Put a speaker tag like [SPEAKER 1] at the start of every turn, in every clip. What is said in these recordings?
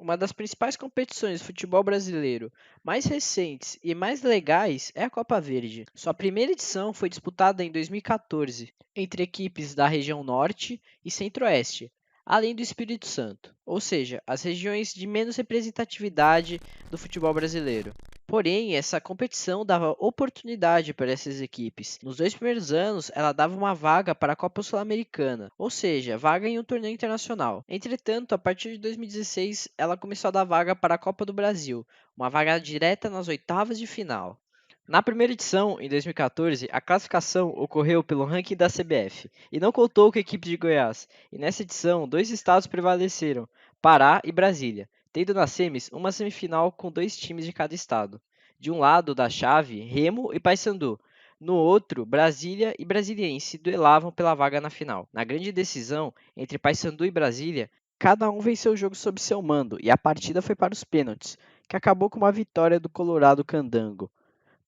[SPEAKER 1] Uma das principais competições de futebol brasileiro mais recentes e mais legais é a Copa Verde. Sua primeira edição foi disputada em 2014 entre equipes da região Norte e Centro-Oeste, além do Espírito Santo, ou seja, as regiões de menos representatividade do futebol brasileiro. Porém, essa competição dava oportunidade para essas equipes. Nos 2 primeiros anos, ela dava uma vaga para a Copa Sul-Americana, ou seja, vaga em um torneio internacional. Entretanto, a partir de 2016, ela começou a dar vaga para a Copa do Brasil, uma vaga direta nas oitavas de final. Na primeira edição, em 2014, a classificação ocorreu pelo ranking da CBF e não contou com a equipe de Goiás. E nessa edição, dois estados prevaleceram, Pará e Brasília, tendo nas semis uma semifinal com dois times de cada estado. De um lado da chave, Remo e Paysandu. No outro, Brasília e Brasiliense duelavam pela vaga na final. Na grande decisão entre Paysandu e Brasília, cada um venceu o jogo sob seu mando e a partida foi para os pênaltis, que acabou com uma vitória do Colorado Candango.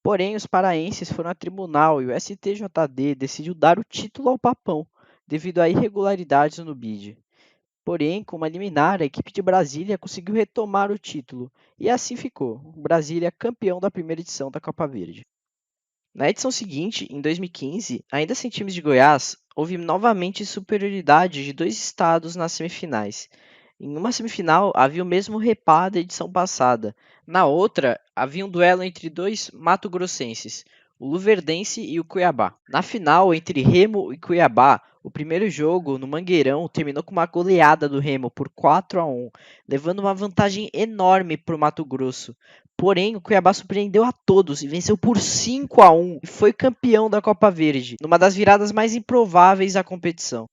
[SPEAKER 1] Porém, os paraenses foram a tribunal e o STJD decidiu dar o título ao Papão, devido a irregularidades no bid. Porém, com uma liminar, a equipe de Brasília conseguiu retomar o título, e assim ficou, o Brasília campeão da primeira edição da Copa Verde. Na edição seguinte, em 2015, ainda sem times de Goiás, houve novamente superioridade de dois estados nas semifinais. Em uma semifinal, havia o mesmo repá da edição passada. Na outra, havia um duelo entre dois mato-grossenses, o Luverdense e o Cuiabá. Na final, entre Remo e Cuiabá, o primeiro jogo, no Mangueirão, terminou com uma goleada do Remo por 4-1, levando uma vantagem enorme para o Mato Grosso. Porém, o Cuiabá surpreendeu a todos e venceu por 5-1 e foi campeão da Copa Verde, numa das viradas mais improváveis da competição.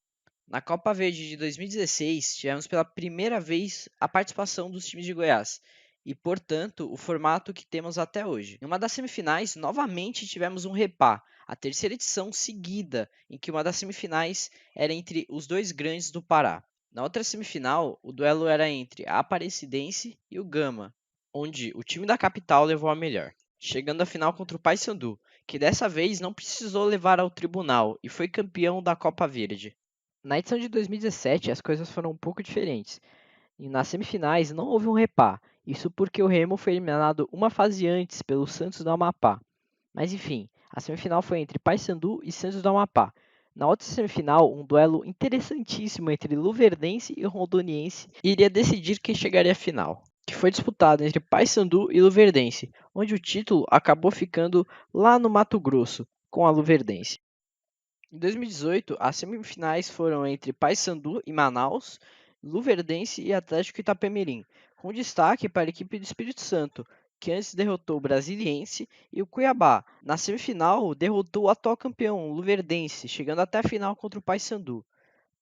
[SPEAKER 1] Na Copa Verde de 2016, tivemos pela primeira vez a participação dos times de Goiás e, portanto, o formato que temos até hoje. Em uma das semifinais, novamente tivemos um repá, a terceira edição seguida, em que uma das semifinais era entre os dois grandes do Pará. Na outra semifinal, o duelo era entre a Aparecidense e o Gama, onde o time da capital levou a melhor, chegando à final contra o Paysandu, que dessa vez não precisou levar ao tribunal e foi campeão da Copa Verde. Na edição de 2017, as coisas foram um pouco diferentes. E nas semifinais não houve um repá, isso porque o Remo foi eliminado uma fase antes pelo Santos do Amapá. Mas enfim, a semifinal foi entre Paysandu e Santos do Amapá. Na outra semifinal, um duelo interessantíssimo entre Luverdense e Rondoniense iria decidir quem chegaria à final, que foi disputado entre Paysandu e Luverdense, onde o título acabou ficando lá no Mato Grosso, com a Luverdense. Em 2018, as semifinais foram entre Paysandu e Manaus, Luverdense e Atlético Itapemirim, com destaque para a equipe do Espírito Santo, que antes derrotou o Brasiliense, e o Cuiabá. Na semifinal, derrotou o atual campeão, o Luverdense, chegando até a final contra o Paysandu.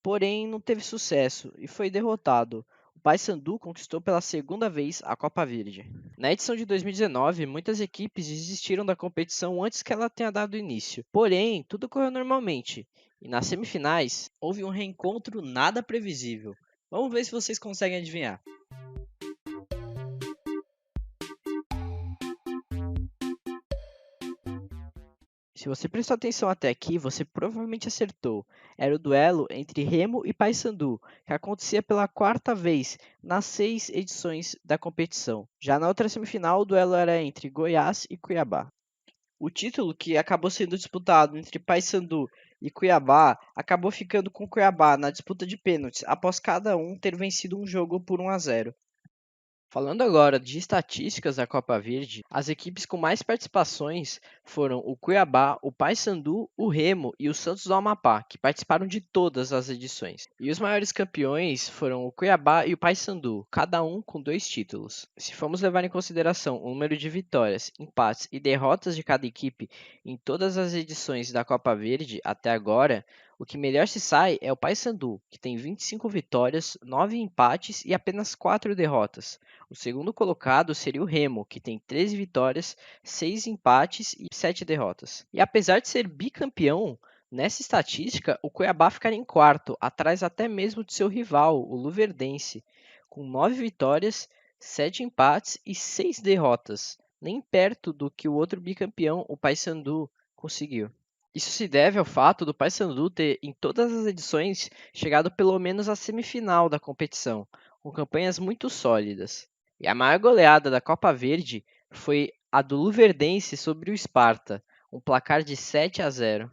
[SPEAKER 1] Porém, não teve sucesso e foi derrotado. O Paysandu conquistou pela segunda vez a Copa Verde. Na edição de 2019, muitas equipes desistiram da competição antes que ela tenha dado início. Porém, tudo correu normalmente. E nas semifinais, houve um reencontro nada previsível. Vamos ver se vocês conseguem adivinhar. Se você prestou atenção até aqui, você provavelmente acertou. Era o duelo entre Remo e Paysandu, que acontecia pela quarta vez nas 6 edições da competição. Já na outra semifinal, o duelo era entre Goiás e Cuiabá. O título, que acabou sendo disputado entre Paysandu e Cuiabá, acabou ficando com Cuiabá na disputa de pênaltis, após cada um ter vencido um jogo por 1-0. Falando agora de estatísticas da Copa Verde, as equipes com mais participações foram o Cuiabá, o Paysandu, o Remo e o Santos do Amapá, que participaram de todas as edições. E os maiores campeões foram o Cuiabá e o Paysandu, cada um com 2 títulos. Se formos levar em consideração o número de vitórias, empates e derrotas de cada equipe em todas as edições da Copa Verde até agora, o que melhor se sai é o Paysandu, que tem 25 vitórias, 9 empates e apenas 4 derrotas. O segundo colocado seria o Remo, que tem 13 vitórias, 6 empates e 7 derrotas. E apesar de ser bicampeão, nessa estatística o Cuiabá ficaria em quarto, atrás até mesmo de seu rival, o Luverdense, com 9 vitórias, 7 empates e 6 derrotas, nem perto do que o outro bicampeão, o Paysandu, conseguiu. Isso se deve ao fato do Paysandu ter, em todas as edições, chegado pelo menos à semifinal da competição, com campanhas muito sólidas. E a maior goleada da Copa Verde foi a do Luverdense sobre o Sparta, um placar de 7-0.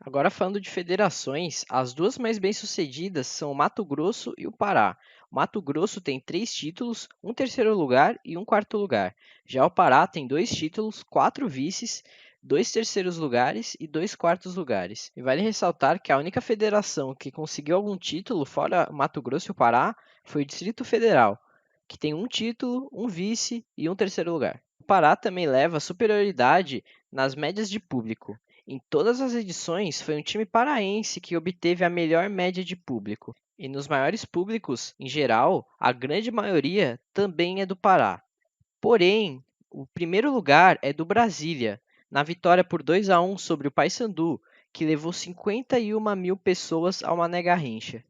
[SPEAKER 1] Agora falando de federações, as duas mais bem-sucedidas são o Mato Grosso e o Pará. O Mato Grosso tem 3 títulos, um terceiro lugar e um quarto lugar. Já o Pará tem 2 títulos, 4 vices, 2 terceiros lugares e 2 quartos lugares. E vale ressaltar que a única federação que conseguiu algum título fora Mato Grosso e o Pará foi o Distrito Federal, que tem 1 título, 1 vice e um terceiro lugar. O Pará também leva superioridade nas médias de público. Em todas as edições, foi um time paraense que obteve a melhor média de público. E nos maiores públicos, em geral, a grande maioria também é do Pará. Porém, o primeiro lugar é do Brasília, na vitória por 2-1 sobre o Paysandu, que levou 51 mil pessoas ao Mané Garrincha.